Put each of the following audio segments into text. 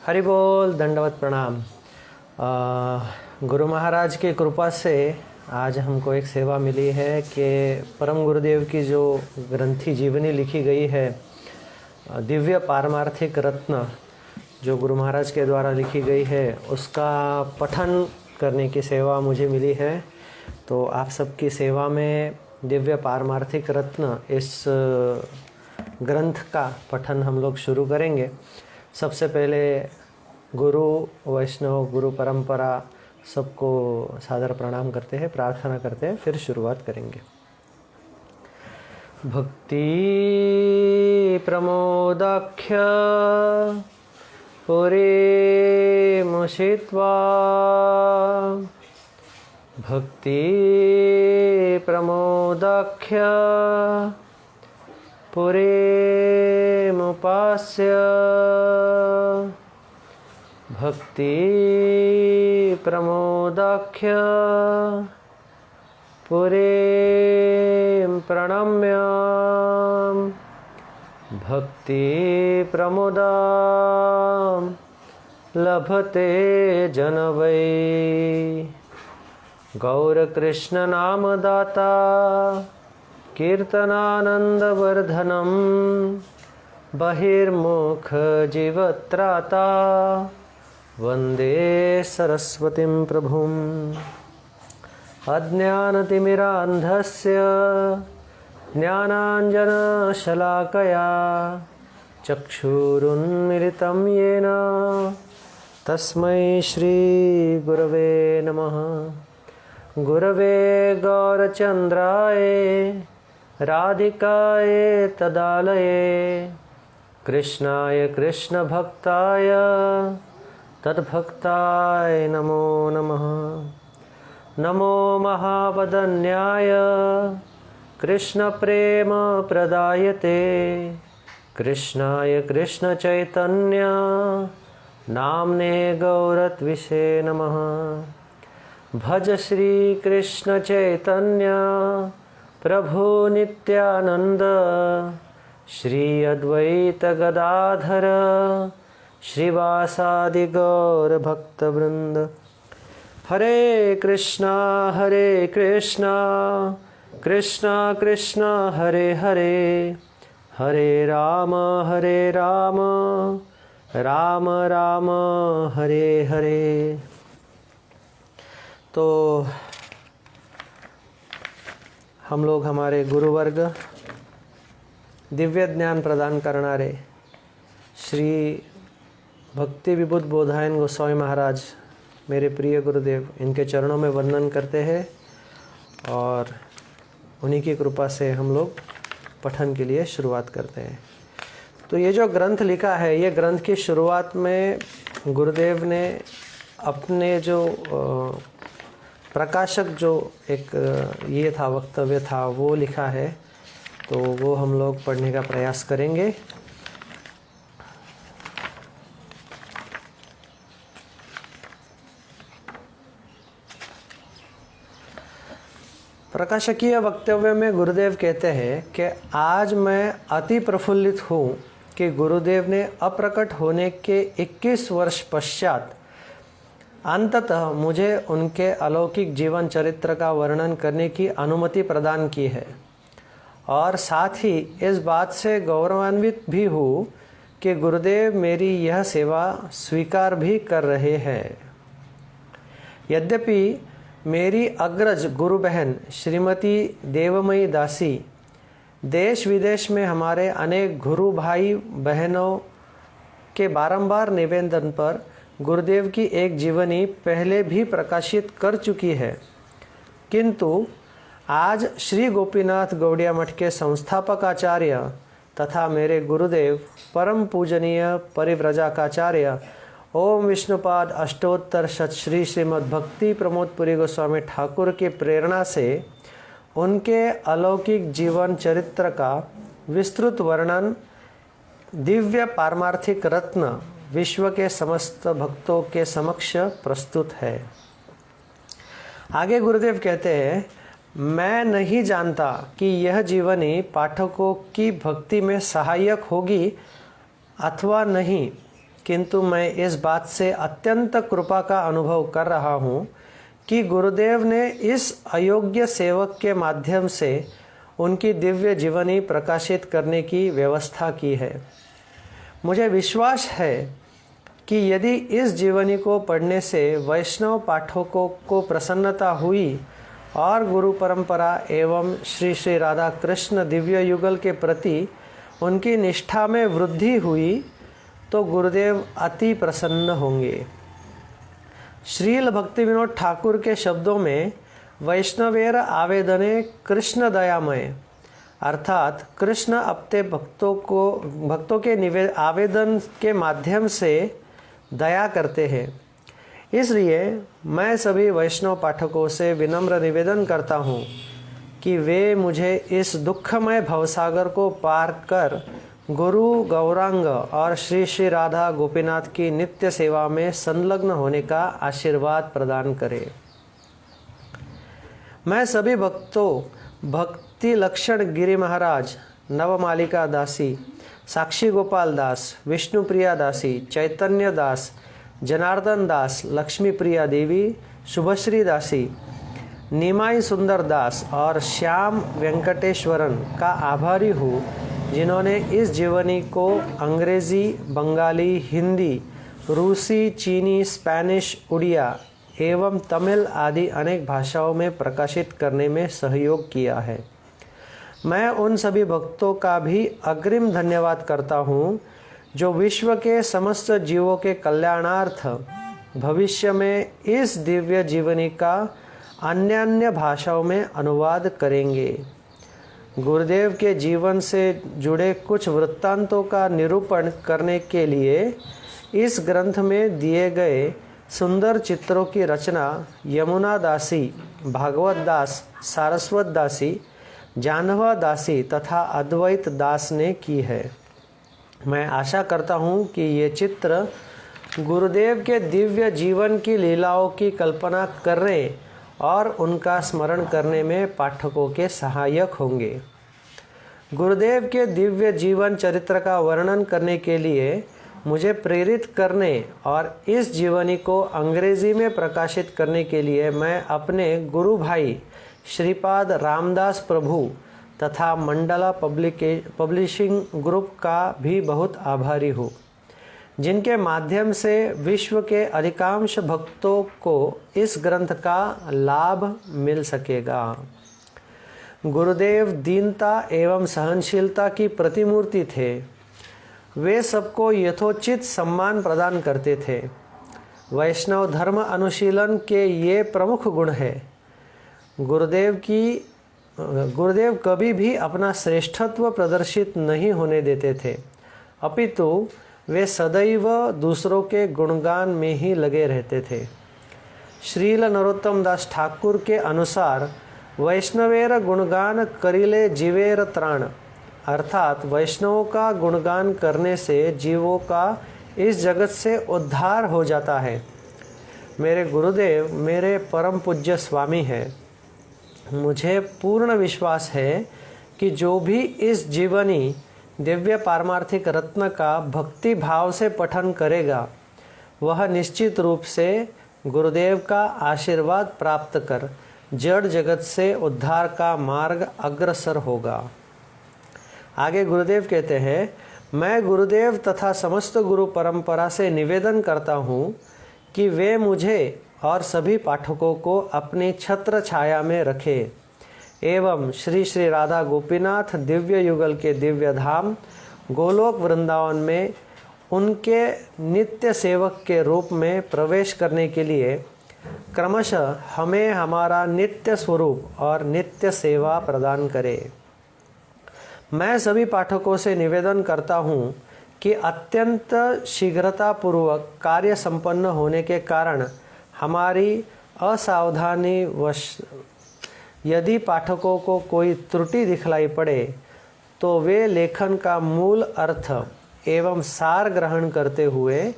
हरि बोल, दंडवत प्रणाम। गुरु महाराज की कृपा से आज हमको एक सेवा मिली है कि परम गुरुदेव की जो ग्रंथि जीवनी लिखी गई है, दिव्य पारमार्थिक रत्न, जो गुरु महाराज के द्वारा लिखी गई है, उसका पठन करने की सेवा मुझे मिली है। तो आप सबकी सेवा में दिव्य पारमार्थिक रत्न इस ग्रंथ का पठन हम लोग शुरू करेंगे। सबसे पहले गुरु वैष्णव गुरु परंपरा सबको सादर प्रणाम करते हैं, प्रार्थना करते हैं, फिर शुरुआत करेंगे। भक्ति प्रमोदाख्य पुरी मुषित्वा, भक्ति प्रमोदाख्य पुरी मुपास्य, भक्ति प्रमोदाख्य पुरीं प्रणम्य, भक्ति प्रमोदां लभते जन वै। गौर कृष्ण नाम दाता कीर्तनानंदवर्धनम, बहिर्मुख जीवत्राता वंदे सरस्वतीं प्रभुम्। अज्ञानतिमिरान्धस्य ज्ञानाञ्जनशलाकया चक्षुरुन्मिलितं येन तस्मै श्रीगुरवे नमः। गुरवे गौरचन्द्राय राधिकाय तदालये, कृष्णाय कृष्णभक्ताय तद्भक्ताय नमो नमः। नमो महावदन्याय कृष्णप्रेम प्रदायते, कृष्णाय कृष्णचैतन्य नाम्ने गौरत्विषे नमः। भज श्री कृष्ण चैतन्य प्रभु नित्यानंद, श्री अद्वैत गदाधर श्रीवासादि गौर भक्तवृंद। हरे कृष्णा कृष्णा कृष्णा हरे हरे, हरे राम राम राम हरे हरे। तो हम लोग हमारे गुरुवर्ग दिव्य ज्ञान प्रदान करनारे श्री भक्ति विबुध बोधायन गोस्वामी महाराज, मेरे प्रिय गुरुदेव, इनके चरणों में वंदन करते हैं और उन्हीं की कृपा से हम लोग पठन के लिए शुरुआत करते हैं। तो ये जो ग्रंथ लिखा है, ये ग्रंथ की शुरुआत में गुरुदेव ने अपने जो प्रकाशक जो एक ये था वक्तव्य था वो लिखा है, तो वो हम लोग पढ़ने का प्रयास करेंगे। प्रकाशकीय वक्तव्य में गुरुदेव कहते हैं कि आज मैं अति प्रफुल्लित हूँ कि गुरुदेव ने अप्रकट होने के 21 वर्ष पश्चात अंततः मुझे उनके अलौकिक जीवन चरित्र का वर्णन करने की अनुमति प्रदान की है, और साथ ही इस बात से गौरवान्वित भी हूँ कि गुरुदेव मेरी यह सेवा स्वीकार भी कर रहे हैं। यद्यपि मेरी अग्रज गुरु बहन श्रीमती देवमयी दासी देश विदेश में हमारे अनेक गुरु भाई बहनों के बारंबार निवेदन पर गुरुदेव की एक जीवनी पहले भी प्रकाशित कर चुकी है, किंतु आज श्री गोपीनाथ गौड़िया मठ के संस्थापक आचार्य तथा मेरे गुरुदेव परम पूजनीय परिव्रजाकाचार्य ओम विष्णुपाद अष्टोत्तर शत श्री श्रीमद् भक्ति प्रमोदपुरी गोस्वामी ठाकुर की प्रेरणा से उनके अलौकिक जीवन चरित्र का विस्तृत वर्णन दिव्य पारमार्थिक रत्न विश्व के समस्त भक्तों के समक्ष प्रस्तुत है। आगे गुरुदेव कहते हैं, मैं नहीं जानता कि यह जीवनी पाठकों की भक्ति में सहायक होगी अथवा नहीं, किंतु मैं इस बात से अत्यंत कृपा का अनुभव कर रहा हूँ कि गुरुदेव ने इस अयोग्य सेवक के माध्यम से उनकी दिव्य जीवनी प्रकाशित करने की व्यवस्था की है। मुझे विश्वास है कि यदि इस जीवनी को पढ़ने से वैष्णव पाठकों को प्रसन्नता हुई और गुरु परंपरा एवं श्री श्री राधा कृष्ण दिव्य युगल के प्रति उनकी निष्ठा में वृद्धि हुई तो गुरुदेव अति प्रसन्न होंगे। श्रील भक्ति विनोद ठाकुर के शब्दों में वैष्णवेर आवेदने कृष्ण दयामय, अर्थात कृष्ण अपने भक्तों के आवेदन के माध्यम से दया करते हैं। इसलिए मैं सभी वैष्णव पाठकों से विनम्र निवेदन करता हूँ कि वे मुझे इस दुखमय भवसागर को पार कर गुरु गौरांग और श्री श्री राधा गोपीनाथ की नित्य सेवा में संलग्न होने का आशीर्वाद प्रदान करें। मैं सभी भक्तों भक्ति लक्षण गिरी महाराज, नवमालिका दासी, साक्षी गोपाल दास, विष्णुप्रिया दासी, चैतन्य दास, जनार्दन दास, लक्ष्मी प्रिया देवी, शुभश्री दासी, निमाई सुंदर दास और श्याम वेंकटेश्वरन का आभारी हूँ जिन्होंने इस जीवनी को अंग्रेजी, बंगाली, हिंदी, रूसी, चीनी, स्पेनिश, उड़िया एवं तमिल आदि अनेक भाषाओं में प्रकाशित करने में सहयोग किया है। मैं उन सभी भक्तों का भी अग्रिम धन्यवाद करता हूँ जो विश्व के समस्त जीवों के कल्याणार्थ भविष्य में इस दिव्य जीवनी का अन्य भाषाओं में अनुवाद करेंगे। गुरुदेव के जीवन से जुड़े कुछ वृत्तांतों का निरूपण करने के लिए इस ग्रंथ में दिए गए सुंदर चित्रों की रचना यमुना दासी, भागवत दास, सारस्वत दासी, जानवा दासी तथा अद्वैत दास ने की है। मैं आशा करता हूँ कि ये चित्र गुरुदेव के दिव्य जीवन की लीलाओं की कल्पना करने और उनका स्मरण करने में पाठकों के सहायक होंगे। गुरुदेव के दिव्य जीवन चरित्र का वर्णन करने के लिए मुझे प्रेरित करने और इस जीवनी को अंग्रेजी में प्रकाशित करने के लिए मैं अपने गुरु भाई श्रीपाद रामदास प्रभु तथा मंडला पब्लिशिंग ग्रुप का भी बहुत आभारी हूँ, जिनके माध्यम से विश्व के अधिकांश भक्तों को इस ग्रंथ का लाभ मिल सकेगा। गुरुदेव दीनता एवं सहनशीलता की प्रतिमूर्ति थे। वे सबको यथोचित सम्मान प्रदान करते थे। वैष्णव धर्म अनुशीलन के ये प्रमुख गुण हैं। गुरुदेव कभी भी अपना श्रेष्ठत्व प्रदर्शित नहीं होने देते थे, अपितु वे सदैव दूसरों के गुणगान में ही लगे रहते थे। श्रील नरोत्तम दास ठाकुर के अनुसार वैष्णवेर गुणगान करिले जीवेर त्राण, अर्थात वैष्णवों का गुणगान करने से जीवों का इस जगत से उद्धार हो जाता है। मेरे गुरुदेव मेरे परम पूज्य स्वामी हैं। मुझे पूर्ण विश्वास है कि जो भी इस जीवनी दिव्य पारमार्थिक रत्न का भक्ति भाव से पठन करेगा वह निश्चित रूप से गुरुदेव का आशीर्वाद प्राप्त कर जड़ जगत से उद्धार का मार्ग अग्रसर होगा। आगे गुरुदेव कहते हैं, मैं गुरुदेव तथा समस्त गुरु परंपरा से निवेदन करता हूँ कि वे मुझे और सभी पाठकों को अपनी छत्र छाया में रखें एवं श्री श्री राधा गोपीनाथ दिव्य युगल के दिव्य धाम गोलोक वृंदावन में उनके नित्य सेवक के रूप में प्रवेश करने के लिए क्रमशः हमें हमारा नित्य स्वरूप और नित्य सेवा प्रदान करें। मैं सभी पाठकों से निवेदन करता हूँ कि अत्यंत शीघ्रतापूर्वक कार्य संपन्न होने के कारण हमारी असावधानी वश यदि पाठकों को कोई त्रुटि दिखलाई पड़े तो वे लेखन का मूल अर्थ एवं सार ग्रहण करते हुए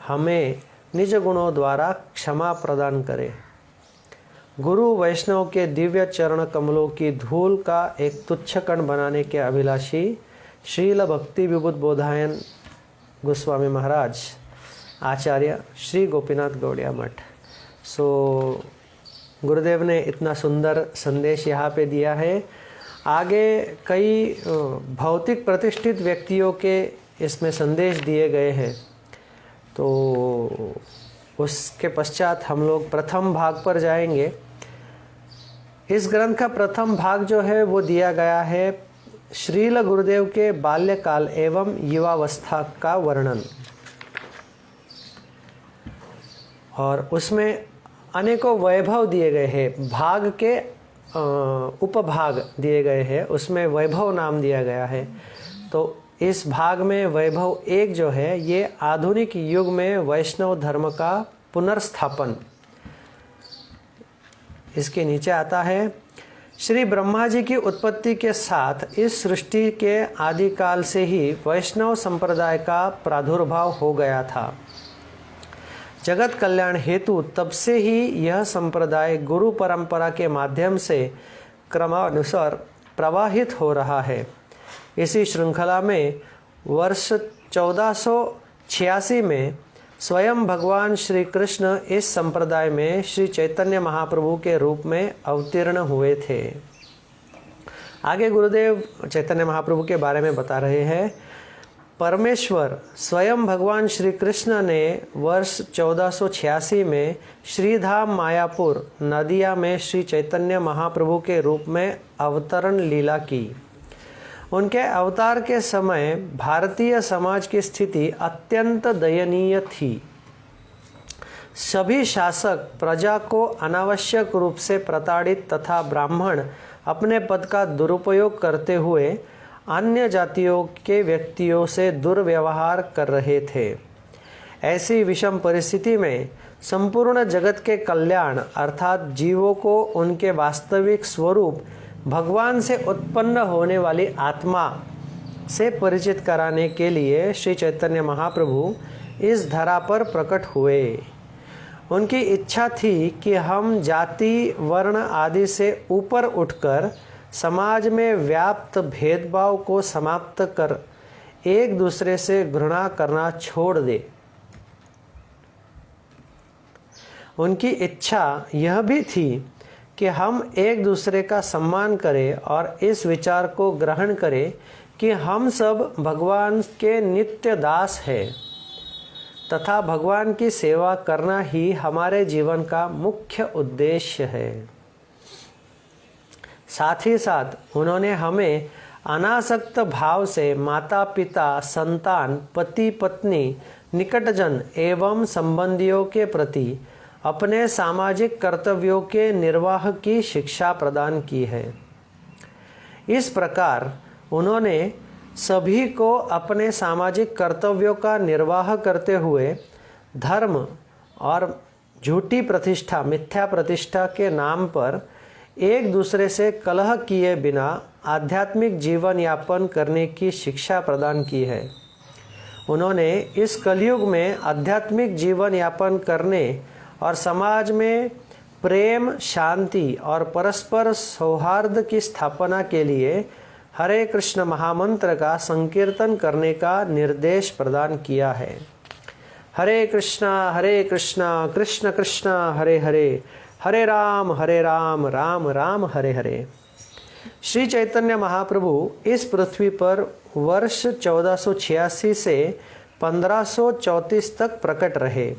हमें निज गुणों द्वारा क्षमा प्रदान करें। गुरु वैष्णव के दिव्य चरण कमलों की धूल का एक तुच्छ कण बनाने के अभिलाषी श्रील भक्ति विबुध बोधायन गोस्वामी महाराज आचार्य श्री गोपीनाथ गौड़िया मठ। सो गुरुदेव ने इतना सुंदर संदेश यहाँ पे दिया है। आगे कई भौतिक प्रतिष्ठित व्यक्तियों के इसमें संदेश दिए गए हैं, तो उसके पश्चात हम लोग प्रथम भाग पर जाएंगे। इस ग्रंथ का प्रथम भाग जो है वो दिया गया है श्रील गुरुदेव के बाल्यकाल एवं युवावस्था का वर्णन, और उसमें अनेकों वैभव दिए गए हैं। भाग के उपभाग दिए गए हैं, उसमें वैभव नाम दिया गया है। तो इस भाग में वैभव एक जो है ये आधुनिक युग में वैष्णव धर्म का पुनर्स्थापन। इसके नीचे आता है, श्री ब्रह्मा जी की उत्पत्ति के साथ इस सृष्टि के आदिकाल से ही वैष्णव संप्रदाय का प्रादुर्भाव हो गया था। जगत कल्याण हेतु तब से ही यह संप्रदाय गुरु परंपरा के माध्यम से क्रमानुसार प्रवाहित हो रहा है। इसी श्रृंखला में वर्ष 1486 में स्वयं भगवान श्री कृष्ण इस संप्रदाय में श्री चैतन्य महाप्रभु के रूप में अवतीर्ण हुए थे। आगे गुरुदेव चैतन्य महाप्रभु के बारे में बता रहे हैं। परमेश्वर स्वयं भगवान श्री कृष्ण ने वर्ष 1486 में श्रीधाम मायापुर नदिया में श्री चैतन्य महाप्रभु के रूप में अवतरण लीला की। उनके अवतार के समय भारतीय समाज की स्थिति अत्यंत दयनीय थी। सभी शासक प्रजा को अनावश्यक रूप से प्रताड़ित तथा ब्राह्मण अपने पद का दुरुपयोग करते हुए अन्य जातियों के व्यक्तियों से दुर्व्यवहार कर रहे थे। ऐसी विषम परिस्थिति में संपूर्ण जगत के कल्याण अर्थात जीवों को उनके वास्तविक स्वरूप भगवान से उत्पन्न होने वाली आत्मा से परिचित कराने के लिए श्री चैतन्य महाप्रभु इस धरा पर प्रकट हुए। उनकी इच्छा थी कि हम जाति वर्ण आदि से ऊपर उठकर समाज में व्याप्त भेदभाव को समाप्त कर एक दूसरे से घृणा करना छोड़ दे। उनकी इच्छा यह भी थी कि हम एक दूसरे का सम्मान करें और इस विचार को ग्रहण करें कि हम सब भगवान के नित्य दास हैं तथा भगवान की सेवा करना ही हमारे जीवन का मुख्य उद्देश्य है। साथ ही साथ उन्होंने हमें अनासक्त भाव से माता पिता, संतान, पति पत्नी, निकटजन एवं संबंधियों के प्रति अपने सामाजिक कर्तव्यों के निर्वाह की शिक्षा प्रदान की है। इस प्रकार उन्होंने सभी को अपने सामाजिक कर्तव्यों का निर्वाह करते हुए धर्म और झूठी प्रतिष्ठा, मिथ्या प्रतिष्ठा के नाम पर एक दूसरे से कलह किए बिना आध्यात्मिक जीवन यापन करने की शिक्षा प्रदान की है। उन्होंने इस कलयुग में आध्यात्मिक जीवन यापन करने और समाज में प्रेम, शांति और परस्पर सौहार्द की स्थापना के लिए हरे कृष्ण महामंत्र का संकीर्तन करने का निर्देश प्रदान किया है। हरे कृष्णा कृष्ण कृष्ण हरे हरे, हरे राम राम राम हरे हरे। श्री चैतन्य महाप्रभु इस पृथ्वी पर वर्ष 1486 से 1534 तक प्रकट रहे।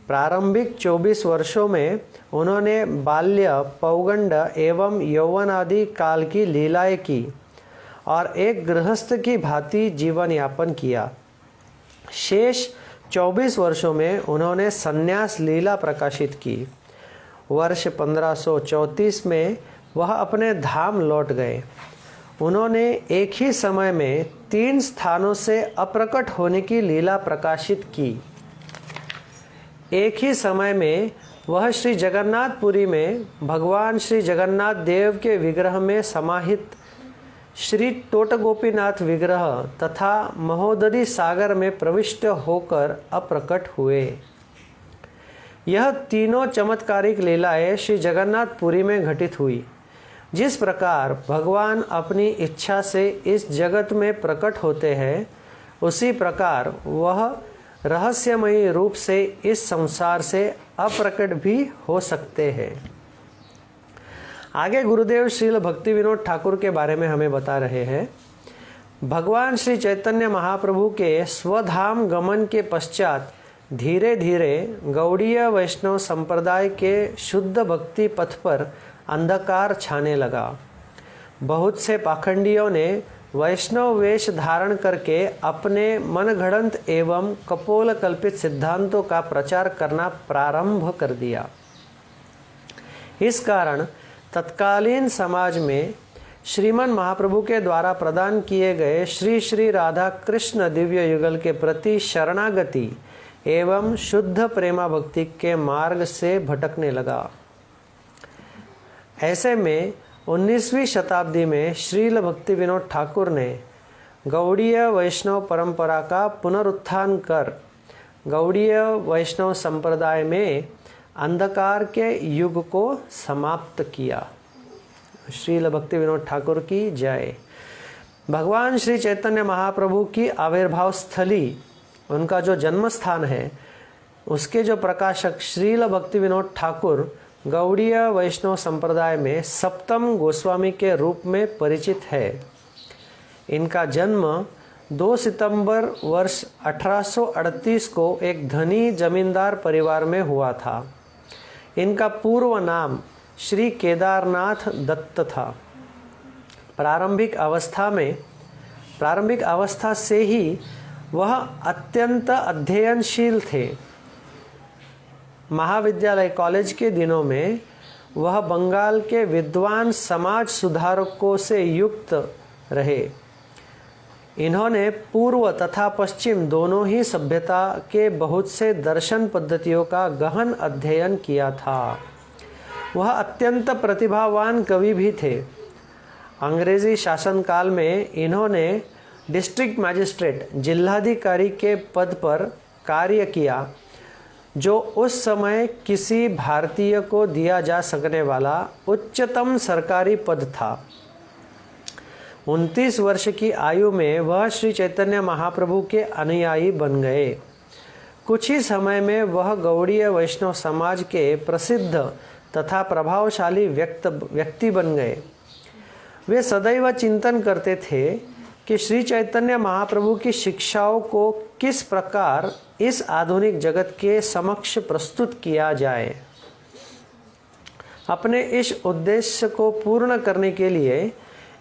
प्रारंभिक 24 वर्षों में उन्होंने बाल्य, पौगंड एवं यौवन आदि काल की लीलाएं की और एक गृहस्थ की भांति जीवन यापन किया। शेष 24 वर्षों में उन्होंने संन्यास लीला प्रकाशित की। वर्ष 1534 में वह अपने धाम लौट गए। उन्होंने एक ही समय में 3 स्थानों से अप्रकट होने की लीला प्रकाशित की। एक ही समय में वह श्री जगन्नाथपुरी में भगवान श्री जगन्नाथ देव के विग्रह में समाहित श्री टोटगोपीनाथ विग्रह तथा महोदधी सागर में प्रविष्ट होकर अप्रकट हुए। यह तीनों चमत्कारिक लीलाएं श्री जगन्नाथपुरी में घटित हुई। जिस प्रकार भगवान अपनी इच्छा से इस जगत में प्रकट होते हैं, उसी प्रकार वह रहस्यमयी रूप से इस संसार से अप्रकट भी हो सकते हैं। आगे गुरुदेव श्रील भक्ति विनोद ठाकुर के बारे में हमें बता रहे हैं। भगवान श्री चैतन्य महाप्रभु के स्वधाम गमन के पश्चात धीरे धीरे गौड़ीय वैष्णव संप्रदाय के शुद्ध भक्ति पथ पर अंधकार छाने लगा। बहुत से पाखंडियों ने वैष्णव वेश धारण करके अपने मनगढ़ंत एवं कपोल कल्पित सिद्धांतों का प्रचार करना प्रारंभ कर दिया। इस कारण तत्कालीन समाज में श्रीमन महाप्रभु के द्वारा प्रदान किए गए श्री श्री राधा कृष्ण दिव्य युगल के प्रति शरणागति एवं शुद्ध प्रेमा भक्ति के मार्ग से भटकने लगा। ऐसे में 19वीं शताब्दी में श्रील भक्ति विनोद ठाकुर ने गौड़ीय वैष्णव परंपरा का पुनरुत्थान कर गौड़ीय वैष्णव संप्रदाय में अंधकार के युग को समाप्त किया। श्रील भक्ति विनोद ठाकुर की जय। भगवान श्री चैतन्य महाप्रभु की आविर्भाव स्थली, उनका जो जन्म स्थान है, उसके जो प्रकाशक श्रील भक्ति विनोद ठाकुर गौड़ीय वैष्णव संप्रदाय में सप्तम गोस्वामी के रूप में परिचित है। इनका जन्म 2 सितंबर वर्ष 1838 को एक धनी जमींदार परिवार में हुआ था। इनका पूर्व नाम श्री केदारनाथ दत्त था। प्रारंभिक अवस्था से ही वह अत्यंत अध्ययनशील थे। महाविद्यालय कॉलेज के दिनों में वह बंगाल के विद्वान समाज सुधारकों से युक्त रहे। इन्होंने पूर्व तथा पश्चिम दोनों ही सभ्यता के बहुत से दर्शन पद्धतियों का गहन अध्ययन किया था। वह अत्यंत प्रतिभावान कवि भी थे। अंग्रेजी शासनकाल में इन्होंने डिस्ट्रिक्ट मजिस्ट्रेट जिलाधिकारी के पद पर कार्य किया, जो उस समय किसी भारतीय को दिया जा सकने वाला उच्चतम सरकारी पद था। 29 वर्ष की आयु में वह श्री चैतन्य महाप्रभु के अनुयायी बन गए। कुछ ही समय में वह गौड़ीय वैष्णव समाज के प्रसिद्ध तथा प्रभावशाली व्यक्ति बन गए। वे सदैव चिंतन करते थे कि श्री चैतन्य महाप्रभु की शिक्षाओं को किस प्रकार इस आधुनिक जगत के समक्ष प्रस्तुत किया जाए। अपने इस उद्देश्य को पूर्ण करने के लिए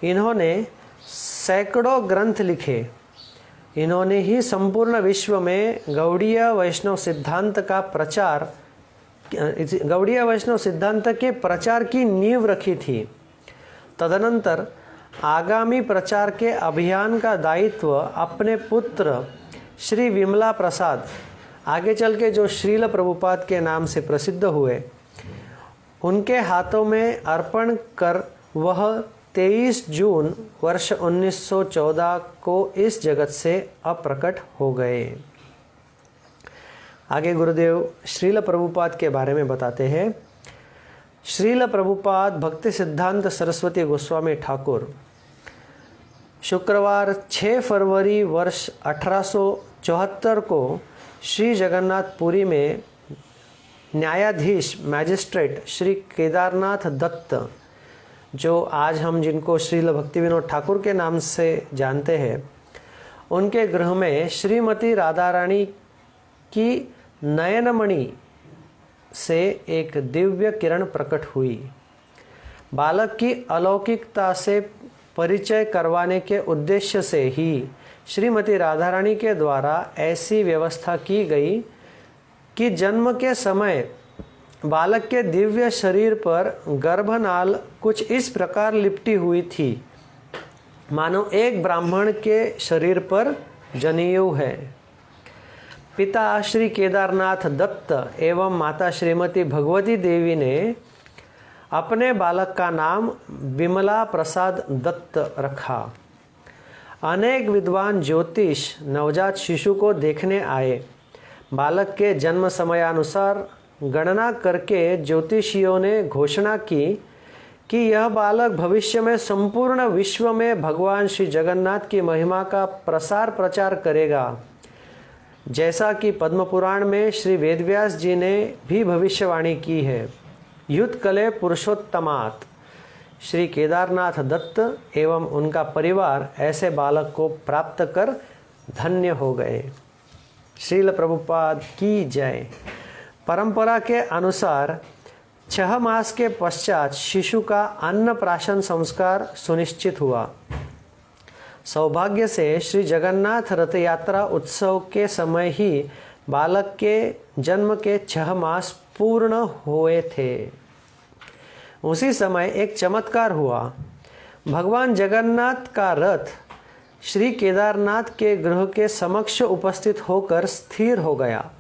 इन्होंने सैकड़ों ग्रंथ लिखे। इन्होंने ही संपूर्ण विश्व में गौड़ीय वैष्णव सिद्धांत के प्रचार की नींव रखी थी। तदनंतर आगामी प्रचार के अभियान का दायित्व अपने पुत्र श्री विमला प्रसाद, आगे चल के जो श्रील प्रभुपाद के नाम से प्रसिद्ध हुए, उनके हाथों में अर्पण कर वह 23 जून वर्ष 1914 को इस जगत से अप्रकट हो गए। आगे गुरुदेव श्रील प्रभुपाद के बारे में बताते हैं। श्रील प्रभुपाद भक्ति सिद्धांत सरस्वती गोस्वामी ठाकुर शुक्रवार 6 फरवरी वर्ष 1874 को श्री जगन्नाथपुरी में न्यायाधीश मैजिस्ट्रेट श्री केदारनाथ दत्त, जो आज हम जिनको श्रील भक्ति विनोद ठाकुर के नाम से जानते हैं, उनके गृह में श्रीमती राधा रानी की नयनमणि से एक दिव्य किरण प्रकट हुई। बालक की अलौकिकता से परिचय करवाने के उद्देश्य से ही श्रीमती राधा रानी के द्वारा ऐसी व्यवस्था की गई कि जन्म के समय बालक के दिव्य शरीर पर गर्भनाल कुछ इस प्रकार लिपटी हुई थी, मानो एक ब्राह्मण के शरीर पर जनेऊ है। पिता श्री केदारनाथ दत्त एवं माता श्रीमती भगवती देवी ने अपने बालक का नाम विमला प्रसाद दत्त रखा। अनेक विद्वान ज्योतिष नवजात शिशु को देखने आए। बालक के जन्म समयानुसार गणना करके ज्योतिषियों ने घोषणा की कि यह बालक भविष्य में संपूर्ण विश्व में भगवान श्री जगन्नाथ की महिमा का प्रसार प्रचार करेगा। जैसा कि पद्म पुराण में श्री वेदव्यास जी ने भी भविष्यवाणी की है। युद्धकले पुरुषोत्तमात् श्री केदारनाथ दत्त एवं उनका परिवार ऐसे बालक को प्राप्त कर धन्य हो गए। श्रील प्रभुपाद की जय। परंपरा के अनुसार 6 मास के पश्चात शिशु का अन्नप्राशन संस्कार सुनिश्चित हुआ। सौभाग्य से श्री जगन्नाथ रथ यात्रा उत्सव के समय ही बालक के जन्म के 6 मास पूर्ण हुए थे। उसी समय एक चमत्कार हुआ। भगवान जगन्नाथ का रथ श्री केदारनाथ के गृह के समक्ष उपस्थित होकर स्थिर हो गया।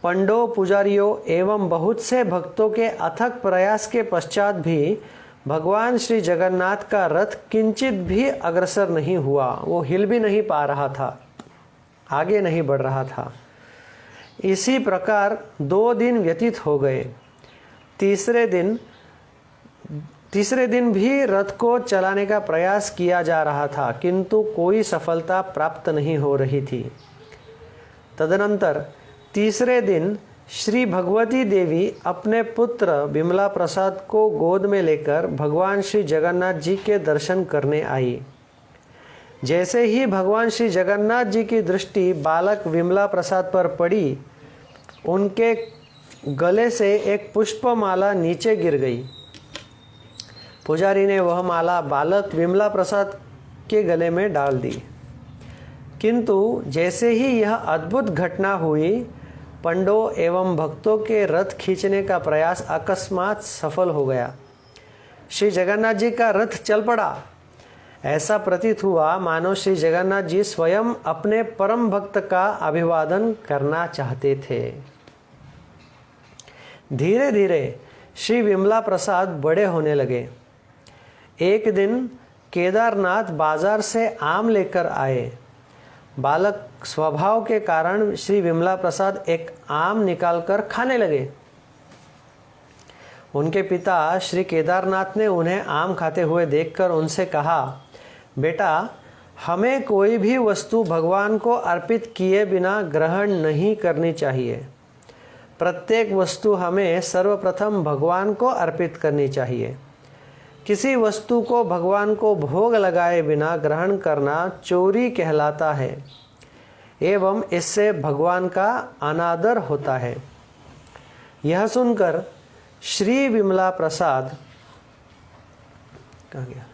पंडों, पुजारियों एवं बहुत से भक्तों के अथक प्रयास के पश्चात भी भगवान श्री जगन्नाथ का रथ किंचित भी अग्रसर नहीं हुआ। वो हिल भी नहीं पा रहा था, आगे नहीं बढ़ रहा था। इसी प्रकार 2 दिन व्यतीत हो गए। तीसरे दिन भी रथ को चलाने का प्रयास किया जा रहा था, किंतु कोई सफलता प्राप्त नहीं हो रही थी। तदनंतर तीसरे दिन श्री भगवती देवी अपने पुत्र विमला प्रसाद को गोद में लेकर भगवान श्री जगन्नाथ जी के दर्शन करने आई। जैसे ही भगवान श्री जगन्नाथ जी की दृष्टि बालक विमला प्रसाद पर पड़ी, उनके गले से एक पुष्पमाला नीचे गिर गई। पुजारी ने वह माला बालक विमला प्रसाद के गले में डाल दी। किंतु जैसे ही यह अद्भुत घटना हुई, पंडों एवं भक्तों के रथ खींचने का प्रयास अकस्मात सफल हो गया। श्री जगन्नाथ जी का रथ चल पड़ा। ऐसा प्रतीत हुआ मानो श्री जगन्नाथ जी स्वयं अपने परम भक्त का अभिवादन करना चाहते थे। धीरे धीरे श्री विमला प्रसाद बड़े होने लगे। एक दिन केदारनाथ बाजार से आम लेकर आए। बालक स्वभाव के कारण श्री विमला प्रसाद एक आम निकालकर खाने लगे। उनके पिता श्री केदारनाथ ने उन्हें आम खाते हुए देखकर उनसे कहा, बेटा, हमें कोई भी वस्तु भगवान को अर्पित किए बिना ग्रहण नहीं करनी चाहिए। प्रत्येक वस्तु हमें सर्वप्रथम भगवान को अर्पित करनी चाहिए। किसी वस्तु को भगवान को भोग लगाए बिना ग्रहण करना चोरी कहलाता है एवं इससे भगवान का अनादर होता है। यह सुनकर श्री विमला प्रसाद कहाँ गया?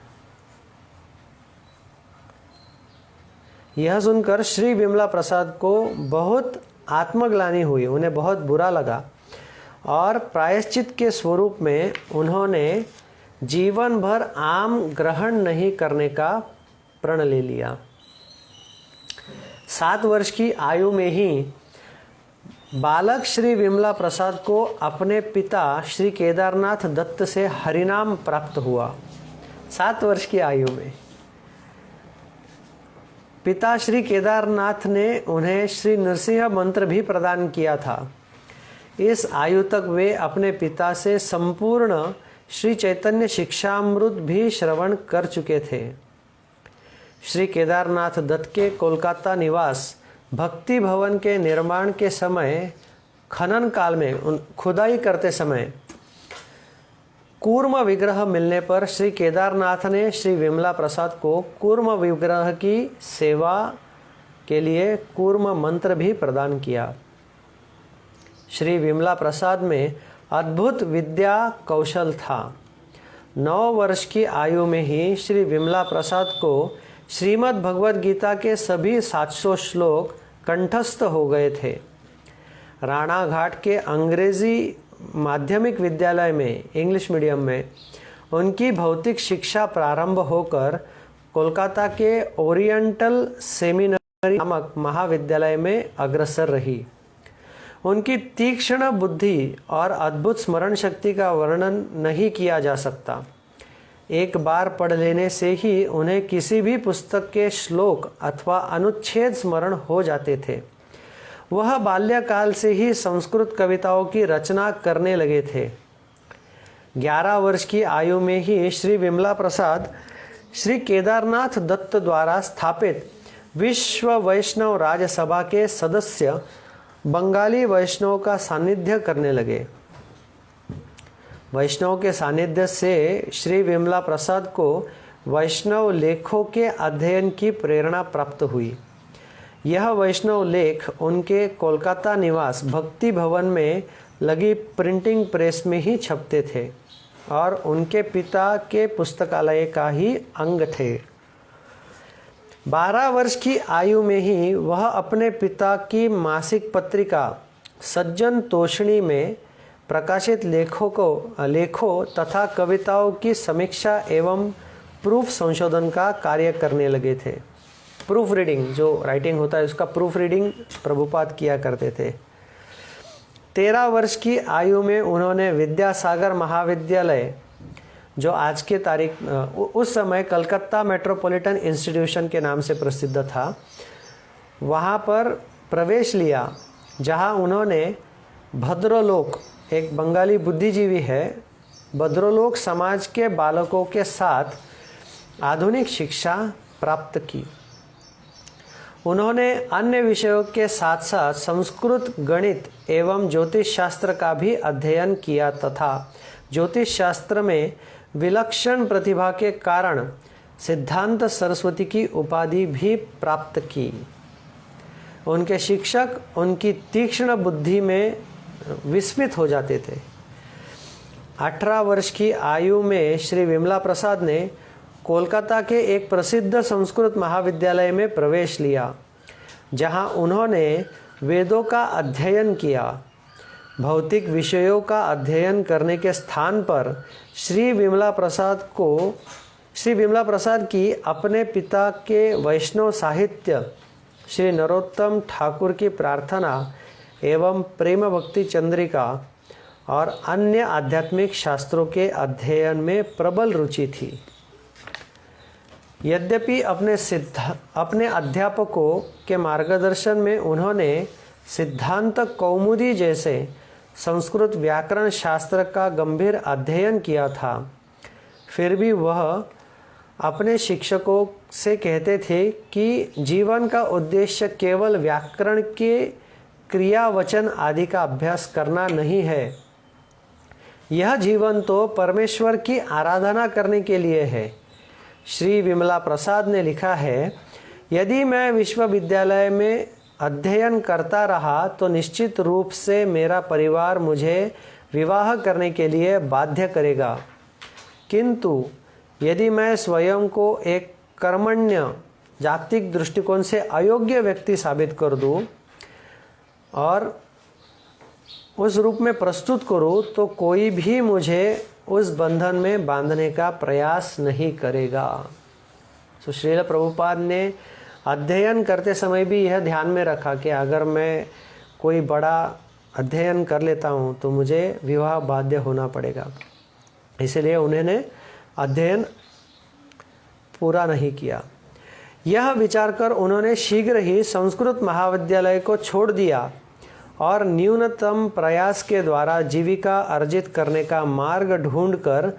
यह सुनकर श्री विमला प्रसाद को बहुत आत्मग्लानि हुई, उन्हें बहुत बुरा लगा और प्रायश्चित के स्वरूप में उन्होंने जीवन भर आम ग्रहण नहीं करने का प्रण ले लिया। 7 वर्ष की आयु में ही बालक श्री विमला प्रसाद को अपने पिता श्री केदारनाथ दत्त से हरिनाम प्राप्त हुआ। 7 वर्ष की आयु में पिता श्री केदारनाथ ने उन्हें श्री नृसिंह मंत्र भी प्रदान किया था। इस आयु तक वे अपने पिता से संपूर्ण श्री चैतन्य शिक्षामृत भी श्रवण कर चुके थे। श्री केदारनाथ दत्त के कोलकाता निवास भक्ति भवन के निर्माण के समय खनन काल में खुदाई करते समय कूर्म विग्रह मिलने पर श्री केदारनाथ ने श्री विमला प्रसाद को कूर्म विग्रह की सेवा के लिए कूर्म मंत्र भी प्रदान किया। श्री विमला प्रसाद में अद्भुत विद्या कौशल था। 9 वर्ष की आयु में ही श्री विमला प्रसाद को श्रीमद् भगवद गीता के सभी 700 श्लोक कंठस्थ हो गए थे। राणा घाट के अंग्रेजी माध्यमिक विद्यालय में, इंग्लिश मीडियम में उनकी भौतिक शिक्षा प्रारंभ होकर कोलकाता के ओरिएंटल सेमिनरी नामक महाविद्यालय में अग्रसर रही। उनकी तीक्ष्ण बुद्धि और अद्भुत स्मरण शक्ति का वर्णन नहीं किया जा सकता। एक बार पढ़ लेने से ही उन्हें किसी भी पुस्तक के श्लोक अथवा अनुच्छेद स्मरण हो जाते थे। वह बाल्यकाल से ही संस्कृत कविताओं की रचना करने लगे थे। 11 वर्ष की आयु में ही श्री विमला प्रसाद श्री केदारनाथ दत्त द्वारा स्थापित विश्व वैष्णव राज्यसभा के सदस्य बंगाली वैष्णव का सानिध्य करने लगे। वैष्णव के सानिध्य से श्री विमला प्रसाद को वैष्णव लेखों के अध्ययन की प्रेरणा प्राप्त हुई। यह वैष्णव लेख उनके कोलकाता निवास भक्ति भवन में लगी प्रिंटिंग प्रेस में ही छपते थे और उनके पिता के पुस्तकालय का ही अंग थे। 12 वर्ष की आयु में ही वह अपने पिता की मासिक पत्रिका सज्जन तोषणी में प्रकाशित लेखों तथा कविताओं की समीक्षा एवं प्रूफ संशोधन का कार्य करने लगे थे। प्रूफ रीडिंग, जो राइटिंग होता है उसका प्रूफ रीडिंग प्रभुपाद किया करते थे। 13 वर्ष की आयु में उन्होंने विद्यासागर महाविद्यालय, जो आज के तारीख उस समय कलकत्ता मेट्रोपॉलिटन इंस्टीट्यूशन के नाम से प्रसिद्ध था, वहाँ पर प्रवेश लिया, जहाँ उन्होंने भद्रलोक, एक बंगाली बुद्धिजीवी है, भद्रलोक समाज के बालकों के साथ आधुनिक शिक्षा प्राप्त की। उन्होंने अन्य विषयों के साथ साथ संस्कृत, गणित एवं ज्योतिष शास्त्र का भी अध्ययन किया तथा ज्योतिष शास्त्र में विलक्षण प्रतिभा के कारण सिद्धांत सरस्वती की उपाधि भी प्राप्त की। उनके शिक्षक उनकी तीक्ष्ण बुद्धि में विस्मित हो जाते थे। 18 वर्ष की आयु में श्री विमला प्रसाद ने कोलकाता के एक प्रसिद्ध संस्कृत महाविद्यालय में प्रवेश लिया, जहां उन्होंने वेदों का अध्ययन किया। भौतिक विषयों का अध्ययन करने के स्थान पर श्री विमला प्रसाद की अपने पिता के वैष्णव साहित्य श्री नरोत्तम ठाकुर की प्रार्थना एवं प्रेम भक्ति चंद्रिका और अन्य आध्यात्मिक शास्त्रों के अध्ययन में प्रबल रुचि थी। यद्यपि अपने अध्यापकों के मार्गदर्शन में उन्होंने सिद्धांत कौमुदी जैसे संस्कृत व्याकरण शास्त्र का गंभीर अध्ययन किया था, फिर भी वह अपने शिक्षकों से कहते थे कि जीवन का उद्देश्य केवल व्याकरण के क्रिया वचन आदि का अभ्यास करना नहीं है। यह जीवन तो परमेश्वर की आराधना करने के लिए है। श्री विमला प्रसाद ने लिखा है, यदि मैं विश्वविद्यालय में अध्ययन करता रहा तो निश्चित रूप से मेरा परिवार मुझे विवाह करने के लिए बाध्य करेगा, किंतु यदि मैं स्वयं को एक कर्मण्य जागतिक दृष्टिकोण से अयोग्य व्यक्ति साबित कर दूं और उस रूप में प्रस्तुत करूं, तो कोई भी मुझे उस बंधन में बांधने का प्रयास नहीं करेगा। तो श्रील प्रभुपाद ने अध्ययन करते समय भी यह ध्यान में रखा कि अगर मैं कोई बड़ा अध्ययन कर लेता हूँ तो मुझे विवाह बाध्य होना पड़ेगा, इसलिए उन्होंने अध्ययन पूरा नहीं किया। यह विचार कर उन्होंने शीघ्र ही संस्कृत महाविद्यालय को छोड़ दिया और न्यूनतम प्रयास के द्वारा जीविका अर्जित करने का मार्ग ढूंढकर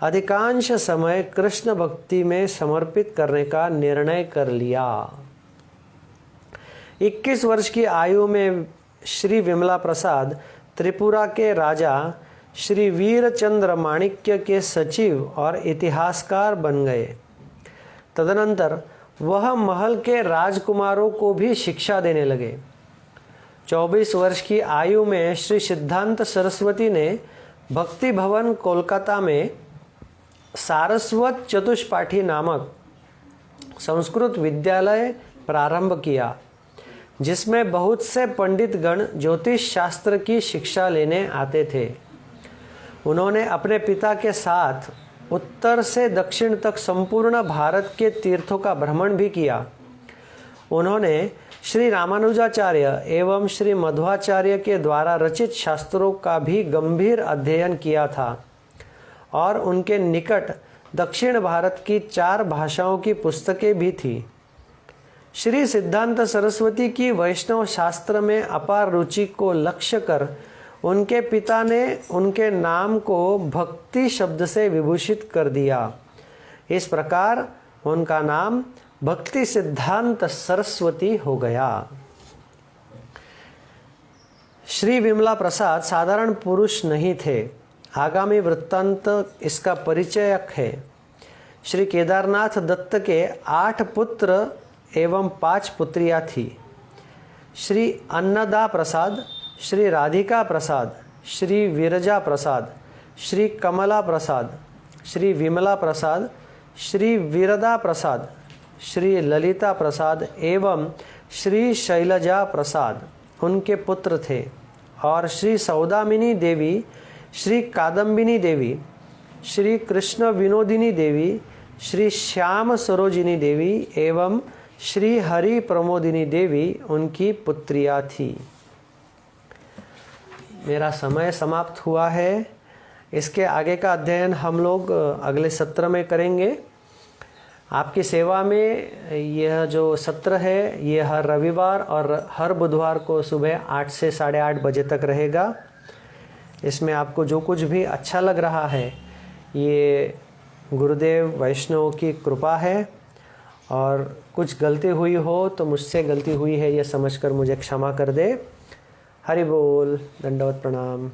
अधिकांश समय कृष्ण भक्ति में समर्पित करने का निर्णय कर लिया। 21 वर्ष की आयु में श्री विमला प्रसाद त्रिपुरा के राजा श्री वीरचंद्र माणिक्य के सचिव और इतिहासकार बन गए। तदनंतर वह महल के राजकुमारों को भी शिक्षा देने लगे। 24 वर्ष की आयु में श्री सिद्धांत सरस्वती ने भक्ति भवन कोलकाता में सारस्वत चतुष्पाठी नामक संस्कृत विद्यालय प्रारंभ किया, जिसमें बहुत से पंडितगण ज्योतिष शास्त्र की शिक्षा लेने आते थे। उन्होंने अपने पिता के साथ उत्तर से दक्षिण तक संपूर्ण भारत के तीर्थों का भ्रमण भी किया। उन्होंने श्री रामानुजाचार्य एवं श्री मध्वाचार्य के द्वारा रचित शास्त्रों का भी गंभीर अध्ययन किया था और उनके निकट दक्षिण भारत की 4 भाषाओं की पुस्तकें भी थी। श्री सिद्धांत सरस्वती की वैष्णव शास्त्र में अपार रुचि को लक्ष्य कर उनके पिता ने उनके नाम को भक्ति शब्द से विभूषित कर दिया। इस प्रकार उनका नाम भक्ति सिद्धांत सरस्वती हो गया। श्री विमला प्रसाद साधारण पुरुष नहीं थे। आगामी वृत्तांत इसका परिचयक है। श्री केदारनाथ दत्त के 8 पुत्र एवं 5 पुत्रियां थी। श्री अन्नदा प्रसाद, श्री राधिका प्रसाद, श्री विरजा प्रसाद, श्री कमला प्रसाद, श्री विमला प्रसाद, श्री विरदा प्रसाद, श्री ललिता प्रसाद एवं श्री शैलजा प्रसाद उनके पुत्र थे। और श्री सौदामिनी देवी, श्री कादम्बिनी देवी, श्री कृष्ण विनोदिनी देवी, श्री श्याम सरोजिनी देवी एवं श्री हरि प्रमोदिनी देवी उनकी पुत्रियां थी। मेरा समय समाप्त हुआ है। इसके आगे का अध्ययन हम लोग अगले सत्र में करेंगे। आपकी सेवा में यह जो सत्र है ये हर रविवार और हर बुधवार को सुबह 8 से 8:30 बजे तक रहेगा। इसमें आपको जो कुछ भी अच्छा लग रहा है ये गुरुदेव वैष्णव की कृपा है, और कुछ गलती हुई हो तो मुझसे गलती हुई है ये समझकर मुझे क्षमा कर दे। हरि बोल, दंडवत प्रणाम।